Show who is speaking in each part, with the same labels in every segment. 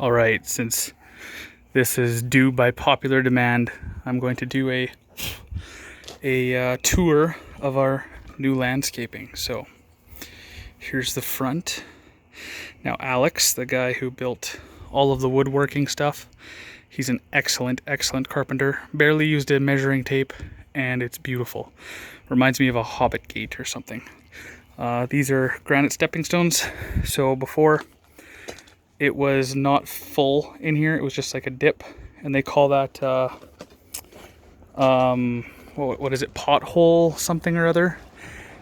Speaker 1: All right, since this is due by popular demand, I'm going to do a tour of our new landscaping. So here's the front. Now Alex, the guy who built all of the woodworking stuff, he's an excellent carpenter. Barely used a measuring tape, and it's beautiful. Reminds me of a Hobbit gate or something. These are granite stepping stones. So before, it was not full in here. It was just like a dip, and they call that what is it? Pothole something or other.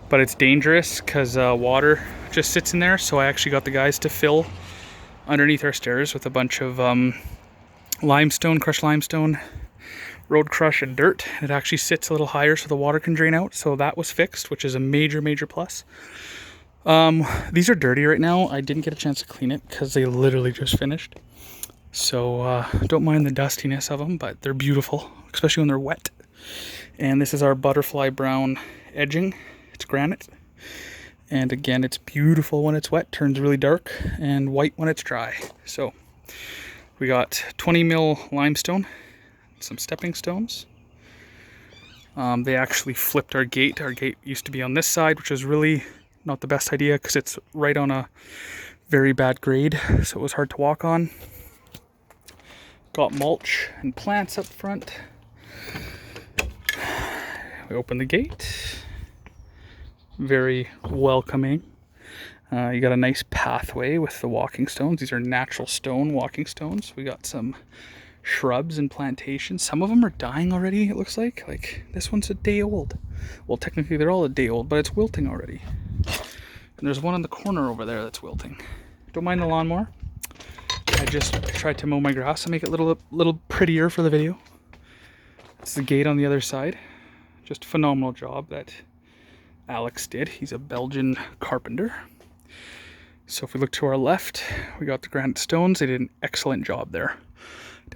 Speaker 1: But it's dangerous because water just sits in there. So I actually got the guys to fill underneath our stairs with a bunch of limestone, crushed limestone, road crush, and dirt. It actually sits a little higher so the water can drain out. So that was fixed, which is a major plus. These are dirty right now. I didn't get a chance to clean it because they literally just finished. So don't mind the dustiness of them, but they're beautiful, especially when they're wet. And this is our butterfly brown edging. It's granite. And again, it's beautiful when it's wet, turns really dark, and white when it's dry. So we got 20 mil limestone, some stepping stones. They actually flipped our gate. Our gate used to be on this side, which is really not the best idea because it's right on a very bad grade, so it was hard to walk on. Got mulch and plants up front. We open the gate. Very welcoming. You got a nice pathway with the walking stones. These are natural stone walking stones. We got some shrubs and plantations. Some of them are dying already, it looks like. Like this one's a day old. Well, technically they're all a day old, but it's wilting already. And there's one in the corner over there that's wilting. Don't mind the lawnmower. I just tried to mow my grass to make it a little prettier for the video. That's the gate on the other side. Just a phenomenal job that Alex did. He's a Belgian carpenter. So if we look to our left, we got the granite stones. They did an excellent job there.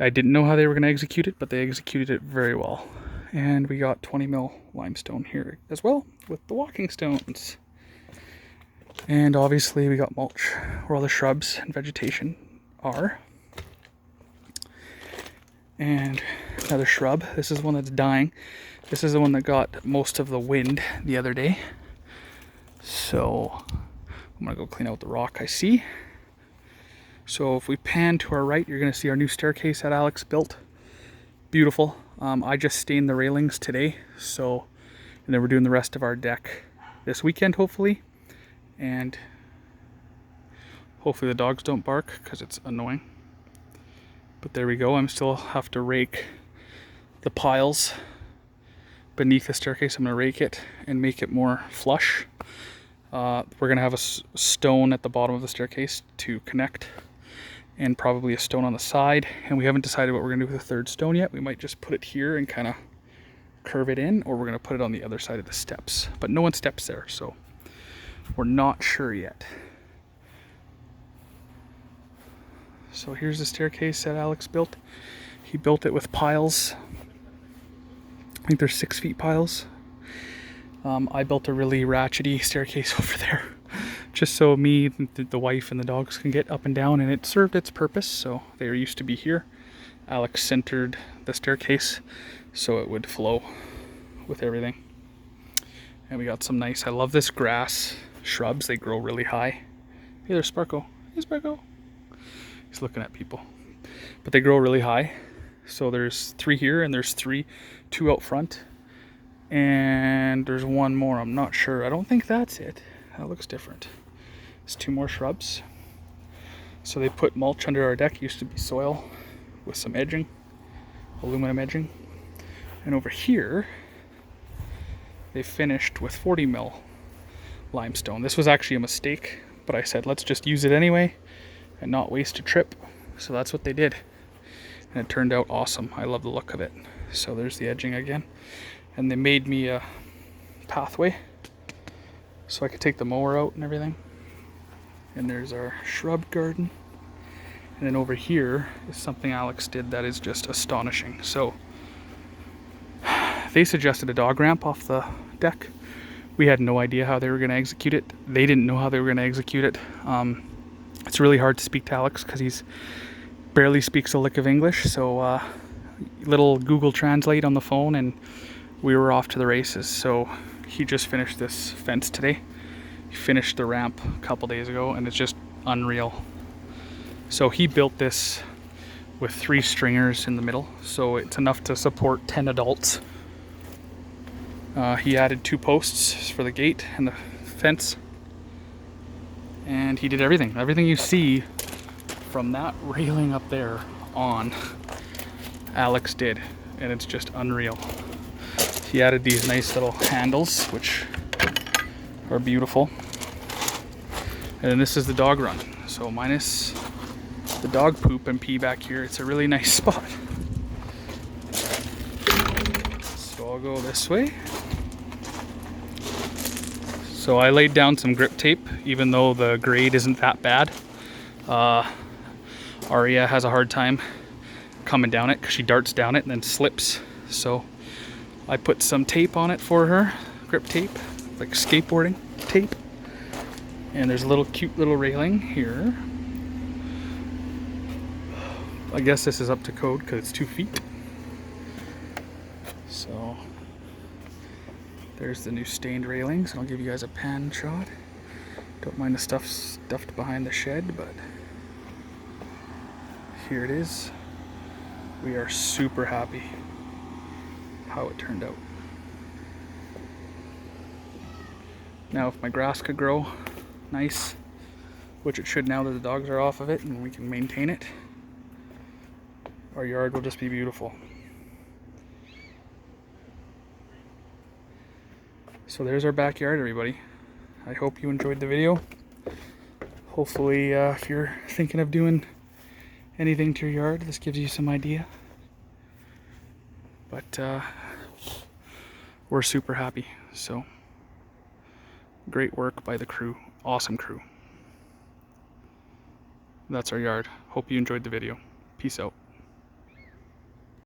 Speaker 1: I didn't know how they were going to execute it, but they executed it very well. And we got 20 mil limestone here as well with the walking stones. And obviously we got mulch where all the shrubs and vegetation are. And another shrub. This is one that's dying. This is the one that got most of the wind the other day. So I'm gonna go clean out the rock I see. So if we pan to our right, you're gonna see our new staircase that Alex built. Beautiful. I just stained the railings today. So, and then we're doing the rest of our deck this weekend, hopefully. And hopefully the dogs don't bark because it's annoying. But there we go. I'm still have to rake the piles beneath the staircase. I'm going to rake it and make it more flush. We're going to have a stone at the bottom of the staircase to connect, and probably a stone on the side. And we haven't decided what we're going to do with the third stone yet. We might just put it here and kind of curve it in, or we're going to put it on the other side of the steps. But no one steps there, so we're not sure yet. So here's the staircase that Alex built. He built it with piles. I think there's 6 feet piles. I built a really ratchety staircase over there, just so me, the wife, and the dogs can get up and down, and it served its purpose. So they used to be here. Alex centered the staircase so it would flow with everything. And we got some nice, I love this grass shrubs. They grow really high. Hey, there's Sparko. Hey, Sparko. He's looking at people. But they grow really high. So there's 3 here, and there's 2 out front. And there's 1 more, I'm not sure. I don't think that's it. That looks different. There's 2 more shrubs. So they put mulch under our deck. It used to be soil with some edging, aluminum edging. And over here, they finished with 40 mil limestone. This was actually a mistake, but I said, let's just use it anyway and not waste a trip. So that's what they did. And it turned out awesome. I love the look of it. So there's the edging again. And they made me a pathway so I could take the mower out and everything. And there's our shrub garden. And then over here is something Alex did that is just astonishing. So they suggested a dog ramp off the deck. We had no idea how they were going to execute it. They didn't know how they were going to execute it. It's really hard to speak to Alex because he's barely speaks a lick of English, so little Google Translate on the phone and we were off to the races. So he just finished this fence today. He finished the ramp a couple days ago and it's just unreal. So he built this with 3 stringers in the middle, so it's enough to support 10 adults. He added 2 posts for the gate and the fence, and he did everything you see from that railing up there on, Alex did, and it's just unreal. He added these nice little handles which are beautiful, and then this is the dog run, so minus the dog poop and pee back here, it's a really nice spot. So I'll go this way. So I laid down some grip tape, even though the grade isn't that bad. Aria has a hard time coming down it because she darts down it and then slips. So I put some tape on it for her, grip tape, like skateboarding tape. And there's a little cute little railing here. I guess this is up to code because it's 2 feet. So there's the new stained railings, and I'll give you guys a pan shot. Don't mind the stuff stuffed behind the shed, but here it is. We are super happy how it turned out. Now if my grass could grow nice, which it should now that the dogs are off of it and we can maintain it, our yard will just be beautiful. So there's our backyard, everybody. I hope you enjoyed the video. Hopefully if you're thinking of doing anything to your yard, this gives you some idea. But we're super happy. So great work by the crew. Awesome crew. That's our yard. Hope you enjoyed the video. Peace out.